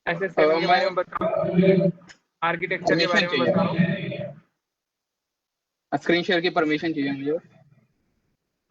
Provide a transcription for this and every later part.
SS7 के मैं बारे में बताओ, आर्किटेक्चर के परमिशन बारे में बताओ। चाहिए, स्क्रीन शेयर की परमिशन चाहिए मुझे।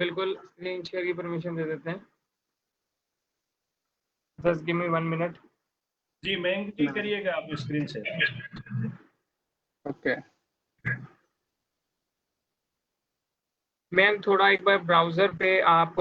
बिल्कुल, स्क्रीन शेयर की परमिशन दे देते हैं। Just give me 1 minute. जी मयंक जी करिएगा आप स्क्रीन से। ओके। मैम थोड़ा एक बार ब्राउजर पे आप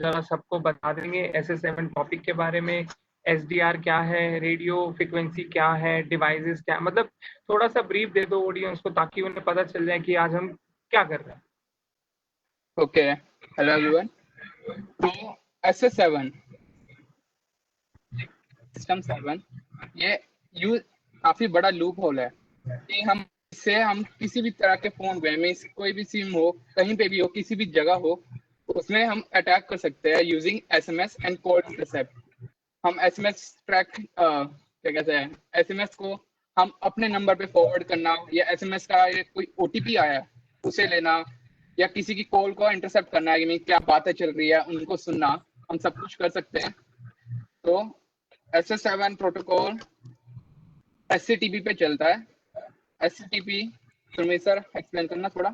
जरा सबको बता देंगे SS7 टॉपिक के बारे में, SDR क्या है, रेडियो फ्रिक्वेंसी क्या है, डिवाइसेस क्या, मतलब थोड़ा सा ब्रीफ दे दो ऑडियंस को ताकि उन्हें पता चल जाए कि आज हम क्या कर रहे हैं। Okay, hello everyone. तो SS7 सिस्टम 7 ये यूज काफी बड़ा लूप होल है कि हम इससे हम किसी भी तरह के फोन में कोई भी सिम हो, कहीं पे भी हो, किसी भी जगह हो, उसमें हम अटैक कर सकते हैं using SMS and code intercept. हम SMS ट्रैक क्या कहते हैं, SMS को हम अपने नंबर पे फॉरवर्ड करना, या SMS का कोई OTP आया है उसे लेना, या किसी की कॉल को इंटरसेप्ट करना है, क्या बातें चल रही है उनको सुनना, हम सब कुछ कर सकते हैं। तो SS7 प्रोटोकॉल SCTP पे चलता है। SCTP सुमित सर एक्सप्लेन करना थोड़ा।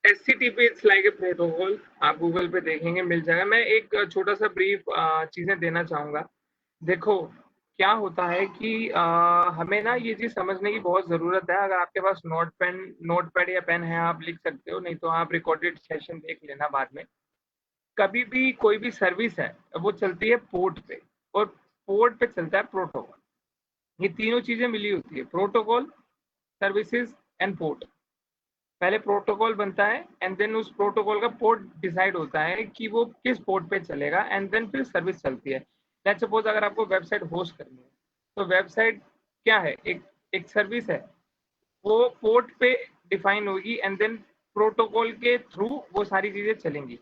SCTP it's like a protocol, आप गूगल पे देखेंगे मिल जाएगा। मैं एक छोटा सा ब्रीफ चीजें देना चाहूंगा। देखो क्या होता है कि हमें ना ये चीज समझने की बहुत जरूरत है। अगर आपके पास नोट पैड या पेन है आप लिख सकते हो, नहीं तो आप रिकॉर्डेड सेशन देख लेना बाद में। कभी भी कोई भी सर्विस है वो चलती है पोर्ट पे, और पोर्ट पे चलता है प्रोटोकॉल। ये तीनों चीजें मिली होती है, प्रोटोकॉल, सर्विसेज एंड पोर्ट। पहले प्रोटोकॉल बनता है एंड देन उस प्रोटोकॉल का पोर्ट डिसाइड होता है कि वो किस पोर्ट पे चलेगा, एंड देन फिर सर्विस चलती है। लेट्स सपोज अगर आपको वेबसाइट होस्ट करनी है, तो वेबसाइट क्या है, एक एक सर्विस है, वो पोर्ट पे डिफाइन होगी एंड देन प्रोटोकॉल के थ्रू वो सारी चीजें चलेंगी।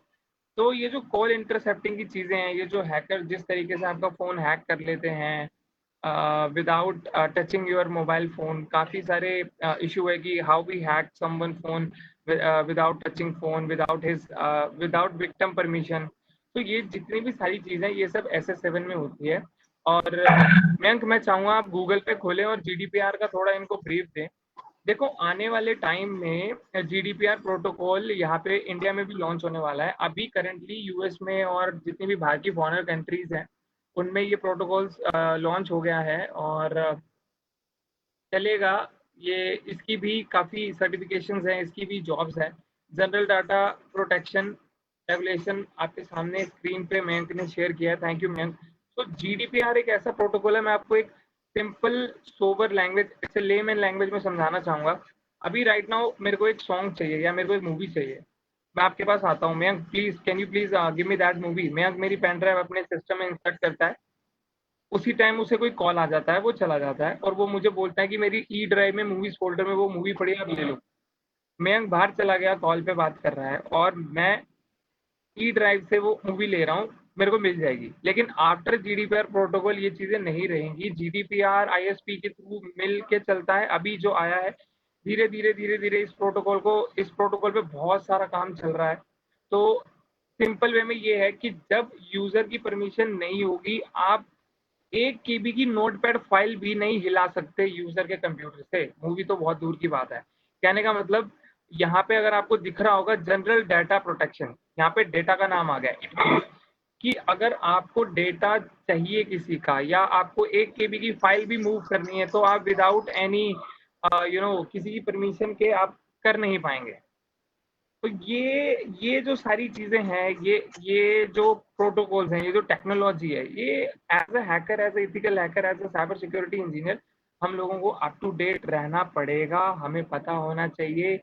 तो ये जो कॉल इंटरसेप्टिंग की चीजें हैं, ये जो हैकर जिस तरीके से आपका फोन हैक कर लेते हैं without touching your mobile phone, काफी सारे इशू है कि how we hack someone phone without touching phone, without victim permission. तो ये जितनी भी सारी चीजें ये सब SS7 में होती है। और मयंक मैं चाहूंगा आप गूगल पे खोलें और GDPR का थोड़ा इनको ब्रीफ दें। देखो आने वाले टाइम में GDPR प्रोटोकॉल यहाँ पे इंडिया में भी लॉन्च होने वाला है। अभी करंटली यूएस में और जितनी भी बाहर की फॉरेनर कंट्रीज हैं उनमें ये प्रोटोकॉल्स लॉन्च हो गया है और चलेगा। ये इसकी भी काफ़ी सर्टिफिकेशंस हैं, इसकी भी जॉब्स हैं। जनरल डाटा प्रोटेक्शन रेगुलेशन आपके सामने स्क्रीन पे मयंक ने शेयर किया है, थैंक यू मयंक। तो GDPR एक ऐसा प्रोटोकॉल है, मैं आपको एक सिंपल सोबर लैंग्वेज, ऐसे लेमैन लैंग्वेज में समझाना चाहूँगा। अभी राइट नाउ मेरे को एक सॉन्ग चाहिए या मेरे को एक मूवी चाहिए, मैं आपके पास आता हूँ, Mayank please can you please give me that movie. Mayank मेरी पेन ड्राइव अपने सिस्टम में इंसर्ट करता है, उसी टाइम उसे कोई कॉल आ जाता है, वो चला जाता है और वो मुझे बोलता है कि मेरी ई ड्राइव में मूवीज फोल्डर में वो मूवी पड़ी है, आप ले लो। मयंक बाहर चला गया, कॉल पे बात कर रहा है और मैं ई ड्राइव से वो मूवी ले रहा हूँ, मेरे को मिल जाएगी। लेकिन आफ्टर GDPR प्रोटोकॉल ये चीजें नहीं रहेंगी। GDPR ISP के थ्रू मिल के चलता है अभी जो आया है। धीरे धीरे इस प्रोटोकॉल पे बहुत सारा काम चल रहा है। तो सिंपल वे में ये है कि जब यूजर की परमिशन नहीं होगी, आप 1 KB की नोटपैड फाइल भी नहीं हिला सकते यूजर के कंप्यूटर से, मूवी तो बहुत दूर की बात है। कहने का मतलब यहाँ पे अगर आपको दिख रहा होगा जनरल डाटा प्रोटेक्शन, यहाँ पे डेटा का नाम आ गया। इट मीन कि अगर आपको डेटा चाहिए किसी का या आपको 1 KB की फाइल भी मूव करनी है तो आप विदाउट एनी किसी की परमिशन के आप कर नहीं पाएंगे। तो ये जो सारी चीजें हैं, ये जो प्रोटोकॉल्स हैं, ये जो टेक्नोलॉजी है, ये as a hacker, as ethical hacker, as a cyber security engineer हम लोगों को अप टू डेट रहना पड़ेगा, हमें पता होना चाहिए।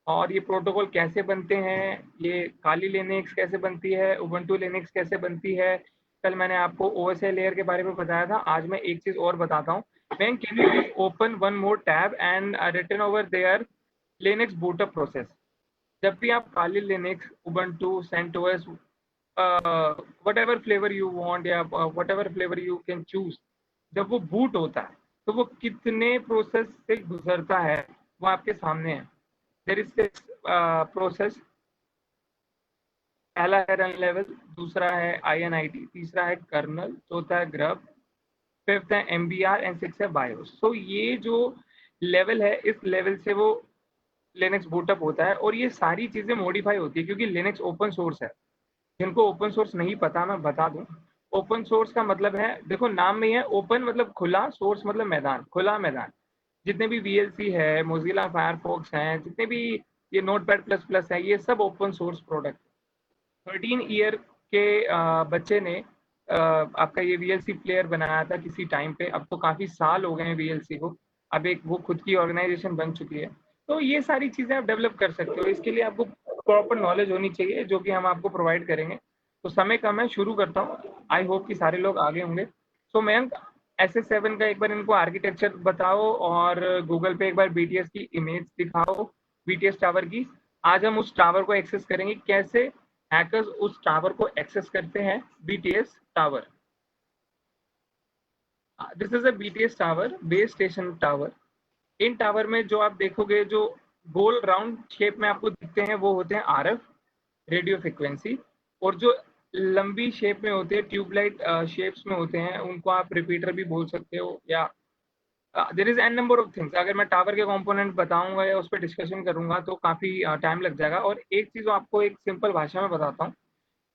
और ये प्रोटोकॉल कैसे बनते हैं, ये काली लिनक्स कैसे बनती है, उबंटू लिनक्स कैसे बनती है, कल मैंने आपको OSI लेयर के बारे में बताया था, आज मैं एक चीज और बताता हूँ। Man can you open one more tab and written over there Linux boot up process. जब भी आप Kali Linux, Ubuntu, CentOS, whatever flavour you want या whatever flavour you can choose, जब वो बूट होता है तो वो कितने प्रोसेस से गुजरता है वो आपके सामने है। There is six process. पहला है रन लेवल, दूसरा है INIT, तीसरा है कर्नल, चौथा है ग्रब, 5th है MBR एंड 6 है BIOS। सो ये जो लेवल है, इस लेवल से वो लिनक्स बूटअप होता है और ये सारी चीज़ें मॉडिफाई होती है क्योंकि लिनक्स ओपन सोर्स है। जिनको ओपन सोर्स नहीं पता मैं बता दूं, ओपन सोर्स का मतलब है, देखो नाम में ही है, ओपन मतलब खुला, सोर्स मतलब मैदान, खुला मैदान। जितने भी VLC है, मोजिला फायरफॉक्स हैं, जितने भी ये नोटपैड प्लस प्लस है, ये सब ओपन सोर्स प्रोडक्ट। 13 ईयर के बच्चे ने आपका ये VLC प्लेयर बनाया था किसी टाइम पे। अब तो काफ़ी साल हो गए हैं VLC को, अब एक वो खुद की ऑर्गेनाइजेशन बन चुकी है। तो ये सारी चीज़ें आप डेवलप कर सकते हो। इसके लिए आपको प्रॉपर नॉलेज होनी चाहिए, जो कि हम आपको प्रोवाइड करेंगे। तो समय कम है, शुरू करता हूँ। आई होप कि सारे लोग आगे होंगे। सो मयंक, SS7 का एक बार इनको आर्किटेक्चर बताओ और गूगल पे एक बार BTS की इमेज दिखाओ, BTS टावर की। आज हम उस टावर को एक्सेस करेंगे, कैसे हैकर्स उस टावर को एक्सेस करते हैं, BTS tower. This is a BTS tower, base station tower. In tower में जो आप देखोगे, जो गोल राउंड शेप में आपको दिखते हैं, वो होते हैं RF, रेडियो फ्रिक्वेंसी। और जो लंबी शेप में होते हैं, ट्यूबलाइट शेप्स में होते हैं, उनको आप रिपीटर भी बोल सकते हो, या there is an number of things. अगर मैं टावर के कंपोनेंट बताऊंगा या उस पर डिस्कशन करूंगा तो काफ़ी टाइम लग जाएगा। और एक चीज़ आपको एक सिंपल भाषा में बताता हूँ,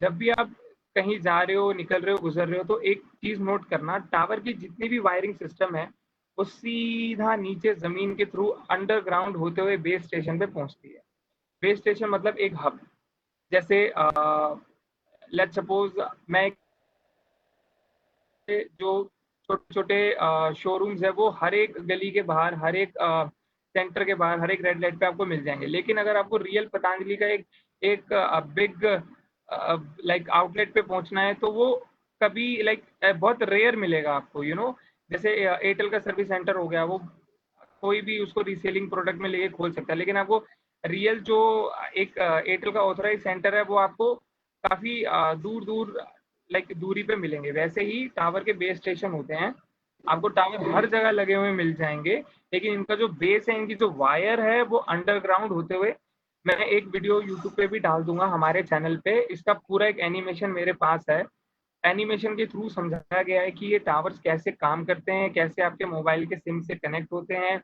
जब भी आप कहीं जा रहे हो, निकल रहे हो, गुजर रहे हो, तो एक चीज़ नोट करना, टावर की जितनी भी वायरिंग सिस्टम है, वो सीधा नीचे ज़मीन के थ्रू अंडरग्राउंड होते हुए बेस स्टेशन पे पहुंचती है। बेस स्टेशन मतलब एक हब। जैसे लेट्स सपोज मैं जो छोटे छोटे शोरूम्स है, वो हर एक गली के बाहर, हर एक सेंटर के बाहर, हर एक रेड लाइट पे आपको मिल जाएंगे। लेकिन अगर आपको रियल पतंजलि का एक एक बिग लाइक आउटलेट पे पहुंचना है, तो वो कभी लाइक बहुत रेयर मिलेगा आपको, जैसे एयरटेल का सर्विस सेंटर हो गया, वो कोई भी उसको रीसेलिंग प्रोडक्ट में लेके खोल सकता है। लेकिन आपको रियल जो एक एयरटेल का ऑथराइज सेंटर है, वो आपको काफ़ी दूर दूर लाइक दूरी पे मिलेंगे। वैसे ही टावर के बेस स्टेशन होते हैं, आपको टावर हर जगह लगे हुए मिल जाएंगे, लेकिन इनका जो बेस है, इनकी जो वायर है, वो अंडरग्राउंड होते हुए, मैं एक वीडियो यूट्यूब पे भी डाल दूंगा हमारे चैनल पे, इसका पूरा एक एनिमेशन मेरे पास है। एनिमेशन के थ्रू समझाया गया है कि ये टावर्स कैसे काम करते हैं, कैसे आपके मोबाइल के सिम से कनेक्ट होते हैं,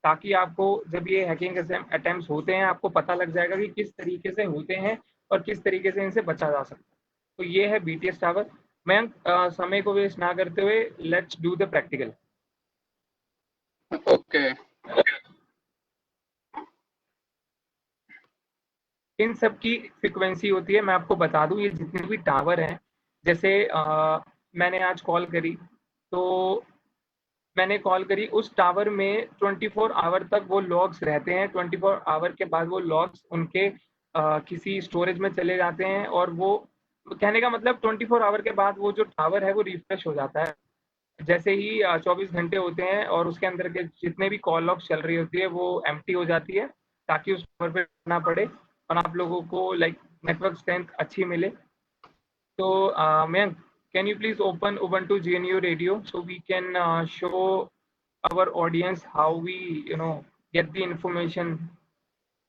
ताकि आपको जब ये हैकिंग अटेम्प्ट्स होते हैं, आपको पता लग जाएगा कि किस तरीके से होते हैं और किस तरीके से इनसे बचा जा सकता है। तो ये है BTS टावर। मैं समय को वेस्ट ना करते हुए, let's do the practical. Okay. इन सब की फ्रिक्वेंसी होती है, मैं आपको बता दूं, ये जितने भी टावर हैं, जैसे मैंने आज कॉल करी, तो मैंने कॉल करी उस टावर में 24 आवर तक वो लॉग्स रहते हैं। 24 आवर के बाद वो लॉग्स उनके किसी स्टोरेज में चले जाते हैं, और वो, कहने का मतलब 24 आवर के बाद वो जो टावर है वो रिफ्रेश हो जाता है। जैसे ही 24 घंटे होते हैं और उसके अंदर के जितने भी कॉल लॉग्स चल रही होती है, वो एम्प्टी हो जाती है, ताकि उस टावर पे ना पड़े और आप लोगों को लाइक नेटवर्क स्ट्रेंथ अच्छी मिले। तो Mayank, can you please open Ubuntu GNU Radio so we can show our audience how we, get the information,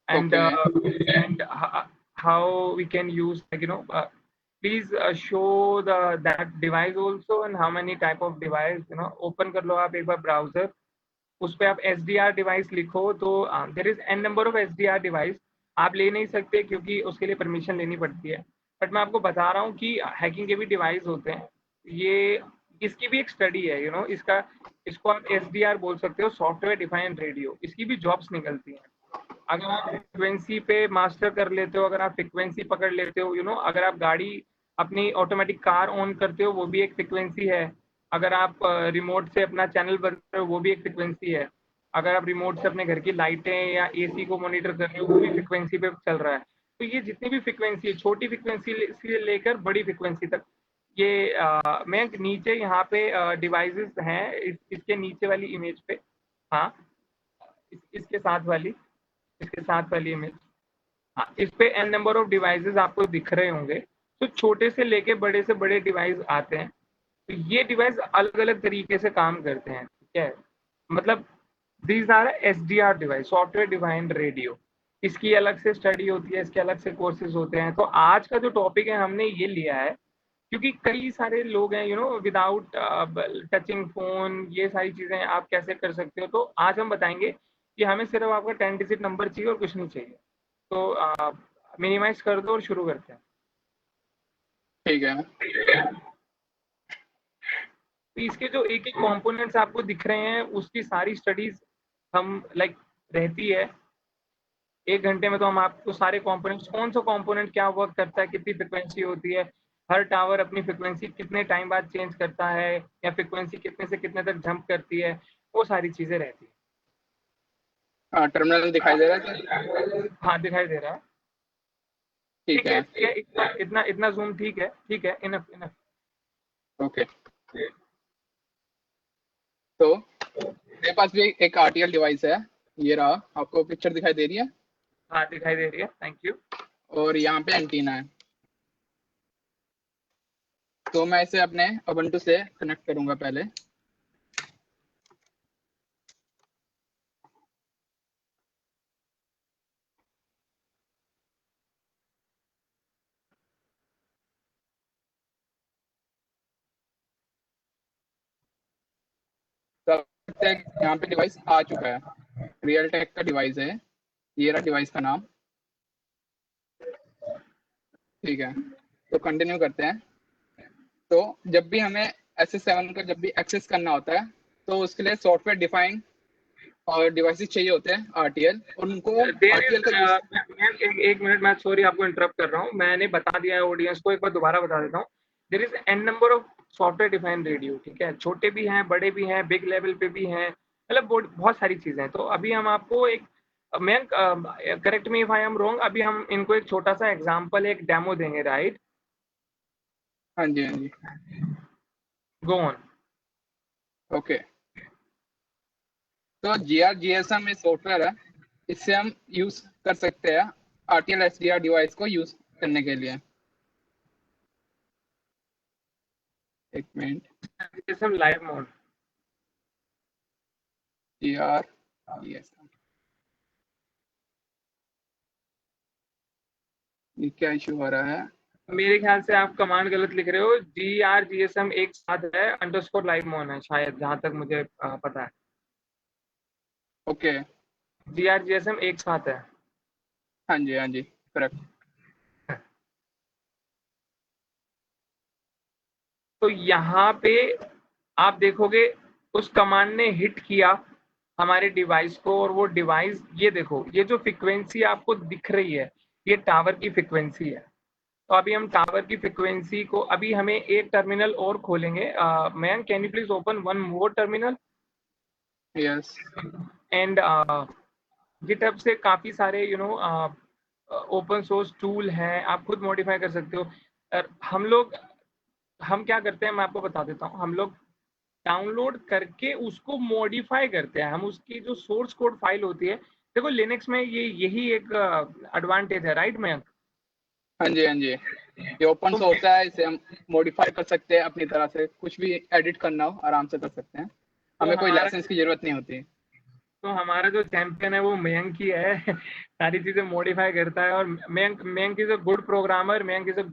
and okay. how we can use, please show that device also, and how many type of device, open कर लो आप एक बार browser, उस पे आप SDR device लिखो, तो there is an number of SDR device. आप ले नहीं सकते क्योंकि उसके लिए परमिशन लेनी पड़ती है, बट मैं आपको बता रहा हूँ कि हैकिंग के भी डिवाइस होते हैं। ये, इसकी भी एक स्टडी है, इसका, इसको आप SDR बोल सकते हो, सॉफ्टवेयर डिफाइंड रेडियो। इसकी भी जॉब्स निकलती हैं। अगर आप फ्रिक्वेंसी पे मास्टर कर लेते हो, अगर आप फ्रिक्वेंसी पकड़ लेते हो, अगर आप गाड़ी, अपनी ऑटोमेटिक कार ऑन करते हो, वो भी एक फ्रिक्वेंसी है। अगर आप रिमोट से अपना चैनल बदल रहे हो, वो भी एक फ्रिक्वेंसी है। अगर आप रिमोट से अपने घर की लाइटें या AC को मॉनिटर कर रहे हो, वो भी फ्रिक्वेंसी पे चल रहा है। तो ये जितनी भी फ्रिक्वेंसी है, छोटी फ्रिक्वेंसी से लेकर बड़ी फ्रिक्वेंसी तक, ये मैं नीचे यहाँ पे डिवाइसेस हैं, इसके नीचे वाली इमेज पे, हाँ, इसके साथ वाली, इसके साथ वाली इमेज, हाँ, इस पे एन नंबर ऑफ डिवाइसेस आपको दिख रहे होंगे। तो छोटे से लेके बड़े से बड़े डिवाइस आते हैं। तो ये डिवाइस अलग अलग तरीके से काम करते हैं, ठीक है। मतलब these are SDR device, software defined radio. इसकी अलग से स्टडी होती है, इसके अलग से कोर्सेज होते हैं। तो आज का जो टॉपिक है, हमने ये लिया है क्योंकि कई सारे लोग हैं विदाउट टचिंग फोन, ये सारी चीजें आप कैसे कर सकते हो। तो आज हम बताएंगे कि हमें सिर्फ आपका 10 डिजिट नंबर चाहिए और कुछ नहीं चाहिए। तो मिनिमाइज कर दो और शुरू करते हैं। ठीक है। तो इसके जो एक एक कंपोनेंट्स आपको दिख रहे हैं उसकी सारी स्टडीज हम रहती है 1 घंटे में। तो हम आपको सारे कंपोनेंट्स, कौन सा कंपोनेंट क्या वर्क करता है, कितनी फ्रिक्वेंसी होती है, हर टावर अपनी फ्रिक्वेंसी कितने टाइम बाद चेंज करता है, या फ्रिक्वेंसी कितने से कितने तक जंप करती है, वो सारी चीजें रहती है। हाँ, टर्मिनल दिखाई दे रहा है? हाँ, दिखाई दे रहा है। ठीक ठीक है, है। ठीक है, इतना इतना जूम ठीक है, ठीक है, इनफ इनफ। ओके, तो मेरे पास भी एक आरटीएल डिवाइस है। ये रहा, आपको पिक्चर दिखाई दे रही है? हाँ, दिखाई दे रही है, थैंक यू। और यहाँ पे एंटीना है। तो मैं इसे अपने उबुंटू से कनेक्ट करूंगा पहले। तब तक यहाँ पे डिवाइस आ चुका है, रियल टेक का डिवाइस है। ये रहा डिवाइस का नाम। ठीक है, तो कंटिन्यू करते हैं। तो जब भी हमें SS7 का जब भी एक्सेस करना होता है तो उसके लिए सॉफ्टवेयर डिफाइंड और डिवाइसेस चाहिए होते हैं आरटीएल, और उनको आरटीएल का यूज। एक मिनट, मैं सॉरी आपको इंटरप्ट कर रहा हूँ। मैंने बता दिया है ऑडियंस को, एक बार दोबारा बता देता हूँ। There is an number of software defined radio, ठीक है। छोटे भी हैं, बड़े भी हैं, बिग लेवल पे भी हैं, मतलब बहुत सारी चीजें हैं। तो अभी हम आपको एक, मैं correct me if I am wrong, अभी हम इनको एक छोटा सा एग्जांपल, एक डेमो देंगे, राइट? हाँ जी, हाँ जी। Go on. ओके, तो GRGSM में सॉफ्टवेयर है, इससे हम यूज कर सकते हैं आरटीएल एसडीआर डिवाइस को यूज करने के लिए। एक मिनट। Live mode. GRGSM, ये क्या इशू हो रहा है? मेरे ख्याल से आप कमांड गलत लिख रहे हो। GRGSM एक साथ है, अंडरस्कोर लाइव मोन है शायद, जहां तक मुझे पता है। ओके। GRGSM एक साथ है। हाँ जी, हाँ जी, करेक्ट। तो यहाँ पे आप देखोगे उस कमांड ने हिट किया हमारे डिवाइस को, और वो डिवाइस, ये देखो, ये जो फ्रीक्वेंसी आपको दिख रही है, ये टावर की फ्रीक्वेंसी है। तो अभी हम टावर की फ्रीक्वेंसी को, अभी हमें एक टर्मिनल और खोलेंगे। Man, can you please open one more terminal? Yes. And GitHub से काफी सारे ओपन सोर्स टूल हैं, आप खुद मॉडिफाई कर सकते हो। हम क्या करते हैं, मैं आपको बता देता हूँ। हम लोग डाउनलोड करके उसको मॉडिफाई करते हैं। हम उसकी जो सोर्स कोड फाइल होती है, देखो लिनक्स में यही एक एडवांटेज है, राइट मैम? हाँ जी, हाँ जी, ये ओपन तो सोर्स है, इसे हम मॉडिफाई कर सकते हैं अपनी तरह से, कुछ भी एडिट करना हो आराम से कर सकते हैं, हमें कोई हमारा लाइसेंस की जरूरत नहीं होती। तो हमारा जो चैंपियन है वो मयंक ही है। सारी चीजें मॉडिफाई करता है, और Mayank is a good programmer, Mayank is a